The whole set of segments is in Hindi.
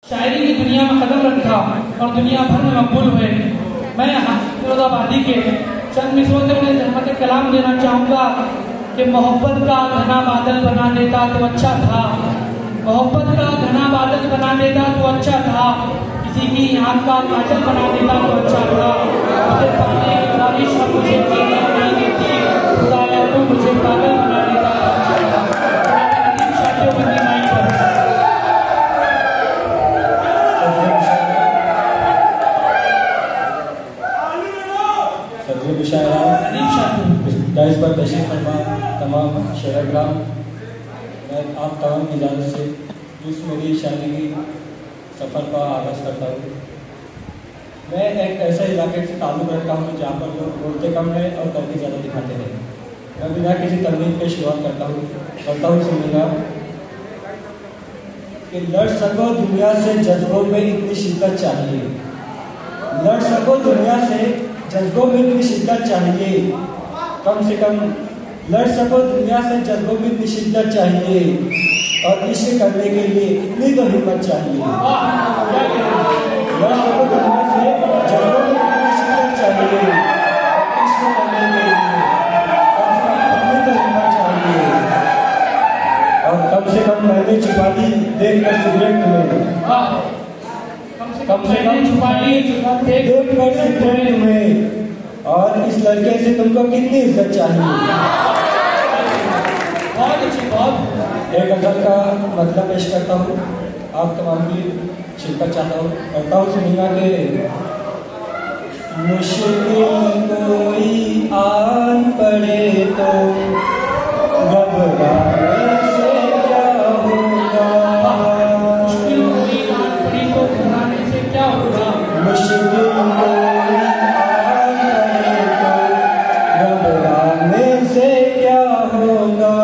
शायरी की दुनिया में कदम रखा और दुनिया भर में मकबूल हुए। मैं फिरोजाबादी के चंद मिसरों से उन्हें जहमत कलाम देना चाहूँगा कि मोहब्बत का घना बादल बना देता तो अच्छा था, मोहब्बत का घना बादल बना देता तो अच्छा था, किसी की आँख का काजल बना देता तो अच्छा था, उसे पाने की बारिश अब मुझे जीने नहीं देती, खुदाया तो मुझे पागल बना देता तो अच्छा था। शादियों बंदी माई पर इस पर तशरीफ फरमा तमाम शहरग्राम, मैं आप तमाम की इजाज़त से इस मेरी शादी की सफ़र का आगाज़ करता हूँ। मैं एक ऐसे इलाके से ताल्लुक़ रखता हूँ जहाँ पर लोग बोलते कम हैं और करके ज़्यादा दिखाते हैं। मैं बिना किसी तरमीम के शुरुआत करता हूँ सुनिएगा कि लड़ सको दुनिया से जज्बों में इतनी शिद्दत चाहिए, लड़ सको दुनिया से जज्बों में इतनी शिद्दत चाहिए, कम से कम लड़ सको दुनिया से जज्बों में इतनी शिद्दत चाहिए, और इश्क करने के लिए इतनी तो हिम्मत चाहिए। लड़ सको दुनिया से जज्बों में इतनी शिद्दत चाहिए, और इश्क करने के लिए इतनी तो हिम्मत चाहिए। और कम से कम मैंने छुपा दी देखकर सिगरेट तुम्हें, कम से कम छुपा दी देखकर सिगरेट तुम्हें, और इस लड़के से तुमको कितनी इज्जत चाहिए। बहुत अच्छी बात। एक गजल का मतलब पेश करता हूँ, आप तमाम की शिरकत चाहता हूँ, कहता हूँ सुनिएगा कि मुश्किल कोई आन पड़े तो घबराने से क्या होगा, मुश्किल कोई आन पड़ी तो घबराने से क्या होगा, मुश्किल से क्या होगा,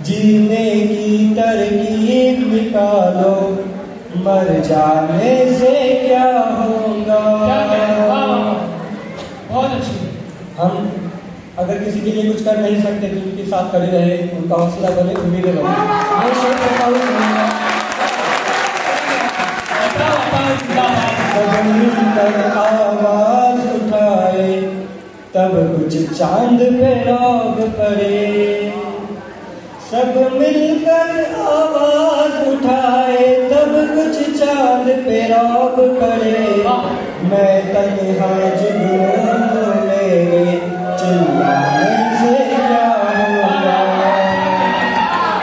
जीने की तरकीब निकालो, मर जाने से क्या होगा। बहुत अच्छी। हम अगर किसी के लिए कुछ कर नहीं सकते तो उनके साथ खड़े रहे, उनका हौसला बने, उम्मीदें बने। मैं शेर करता हूँ आवाज उठाए तब कुछ चांद पे रौब पड़े, सब मिलकर आवाज उठाए तब कुछ चांद पे रौब पड़े, मैं तन्हा जुगनू मेरे चिल्लाने से क्या होगा,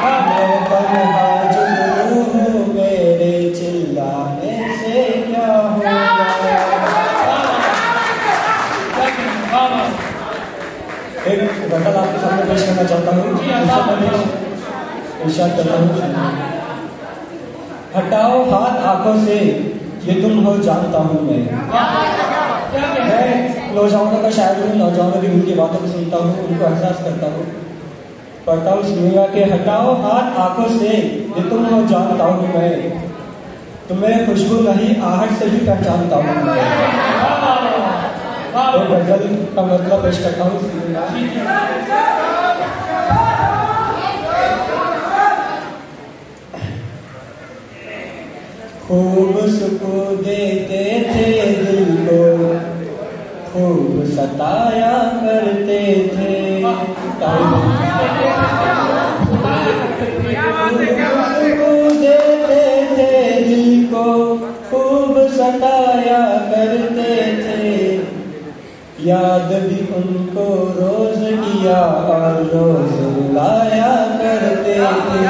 मैं तन्हा जुगनू मेरे चिल्लाने से क्या होगा। एक गजल आपके सामने पेश करना चाहता हूँ, इरशाद करता हूँ। हटाओ हाथ आंखों से ये तुम हो जानता हूँ मैं नौजवानों का शायर हूँ, नौजवानों की उनकी बातों को सुनता हूँ, उनको एहसास करता हूँ, पढ़ता हूँ सुनिएगा कि हटाओ हाथ आंखों से ये तुम हो जानता हूँ मैं, तुम्हें खुशबू नहीं आहट से भी पहचानता हूँ मैं। एक गजल का मतलब पेश करता हूँ। खूब सुकून देते थे दिल को, खूब सताया करते थे, सुकून देते थे दिल को, खूब सताया करते थे, याद भी उनको रोज किया और रोज रुलाया करते थे,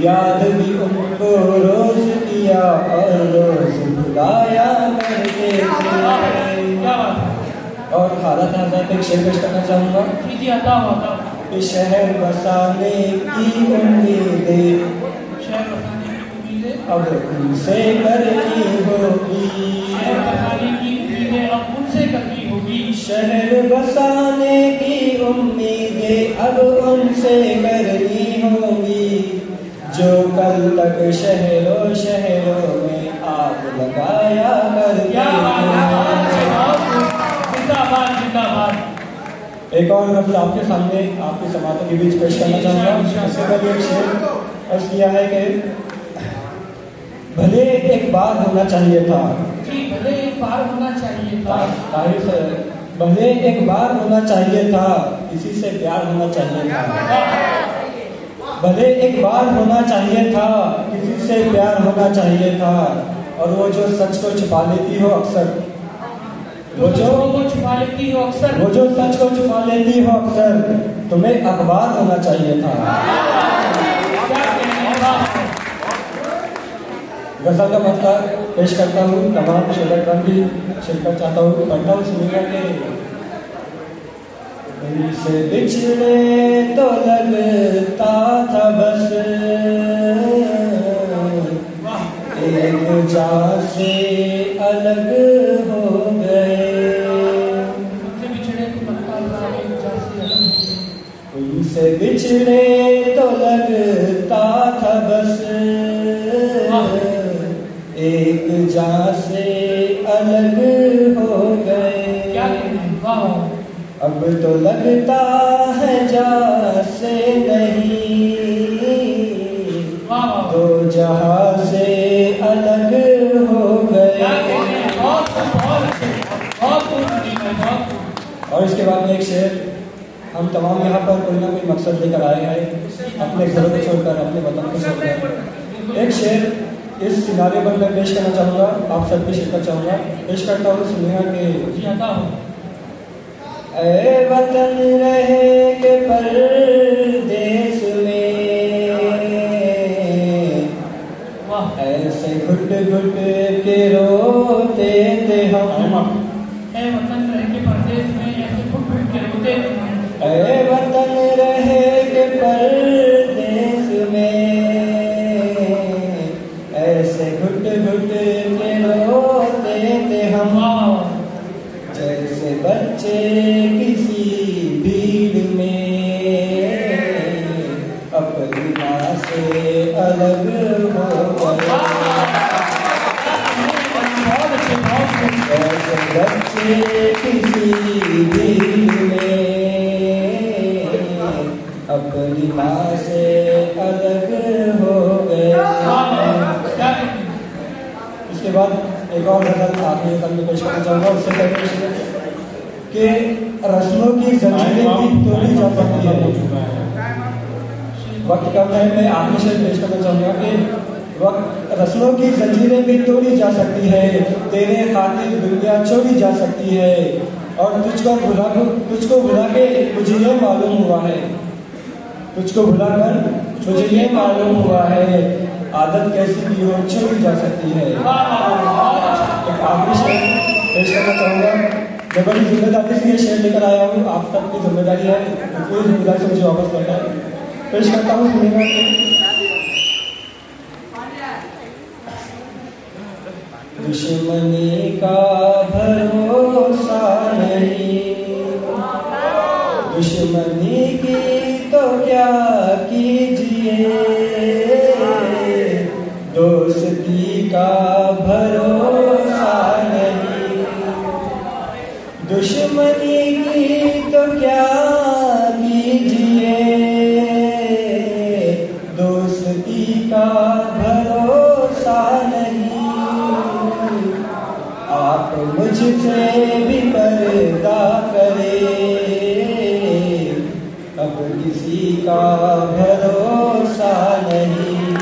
याद भी उनको रोज किया और रोज भुलाया करते थे। और हालत हालत एक शेर पेश करना चाहूँगा कि शहर बसाने की उम्मीदें अब उनसे करनी होगी, अब उनसे करनी होगी, शहर बसाने की उम्मीदें अब उनसे करनी होगी, जो कल तक शहरों शहरों में आग लगाया करते एक और मतलब आपके सामने आपके समातों के बीच पेश करना चाहूँगा। इससे पहले एक शेर अर्ज किया है कि भले एक बार होना चाहिए था। जी, भले एक बार होना चाहिए था। तारीफ है, भले एक बार होना चाहिए था, किसी से प्यार होना चाहिए था। भले एक बार होना चाहिए था, किसी से प्यार होना चाहिए था। और वो जो सच को छुपा लेती हो अक्सर, वो जो छुपा लेती हो अक्सर, वो जो सच को छुपा लेती हो अक्सर, तुम्हें अखबार होना चाहिए था। गजल का मतलब पेश करता हूँ, तमाम शिरकत भी शिरकत चाहता हूँ, पढ़ता हूँ सुनिएगा कि से बिछड़े तो लगता था बस एक जा से अलग हो गए। उनसे बिछड़े तो लगता था बस एक जा से अलग हो गए। क्या अब तो लगता है जैसे नहीं, दो जहां से अलग हो गए। और इसके बाद में एक शेर, हम तमाम यहाँ पर कोई ना कोई मकसद लेकर आए हैं, अपने घरों को छोड़कर, अपने वतन को छोड़कर। एक शेर इस सिनारे पर मैं पेश करना चाहूँगा, आप सब भी शिरकत चाहूँगा। पेश करता हूँ सुनिएगा कि ऐ वतन रहे के परदेस में, ऐसे घुट घुट के रोते थे हम। ऐ वतन रहे के परदेस में, ऐसे घुट घुट के रोते थे हम। ऐ वतन रहे के परदेस में, ऐसे घुट घुट के रोते थे हम। जैसे बच्चे किसी भीड़ में अपनी माँ से अलग हो गए। जैसे बच्चे किसी भीड़ में अपनी माँ से अलग हो गए। इसके बाद एक और गजल आपने कल में पेश करना चाहूँगा। उससे पहले कि रस्मों की जंजीरें भी तोड़ी जा सकती है। वक्त कम है, मैं आखिरी शेर पेश करना चाहूँगा कि वक्त रस्मों की जंजीरें भी तोड़ी जा सकती है, तेरे खातिर दुनिया छोड़ी जा सकती है। और तुझको भुला के मुझे ये मालूम हुआ है, तुझको भुलाकर मुझे ये मालूम हुआ है, आदत कैसी भी हो छोड़ी जा सकती है। एक आखिरी शेर पेश करना चाहूँगा। मैं बड़ी जिम्मेदारी से ये शेर लेकर आया हूँ, आप तक की जिम्मेदारी है, पूरी जिम्मेदारी से मुझे वापस लौटा है। पेश करता हूँ सुनिएगा। दुश्मनी का भरोसा नहीं, दुश्मनी की तो क्या कीजिए, दोस्ती का भरोसा नहीं। दुश्मनी की तो क्या कीजिए, दोस्ती का भरोसा नहीं। आप मुझसे भी पर्दा करे, अब किसी का भरोसा नहीं।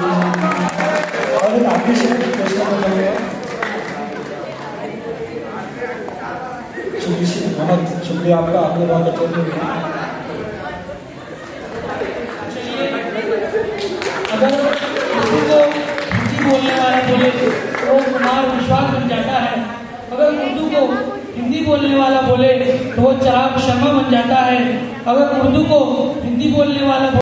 और एक आखिरी शेर पेश करना चाहूँगा। बहुत शुक्रिया आपका, आपने बहुत अच्छे से। अगर किसी को हिंदी बोलने वाला बोले तो कुमार विश्वास बन जाता है, अगर उर्दू को हिंदी बोलने वाला बोले तो वो चिराग शर्मा बन जाता है, अगर उर्दू को हिंदी बोलने वाला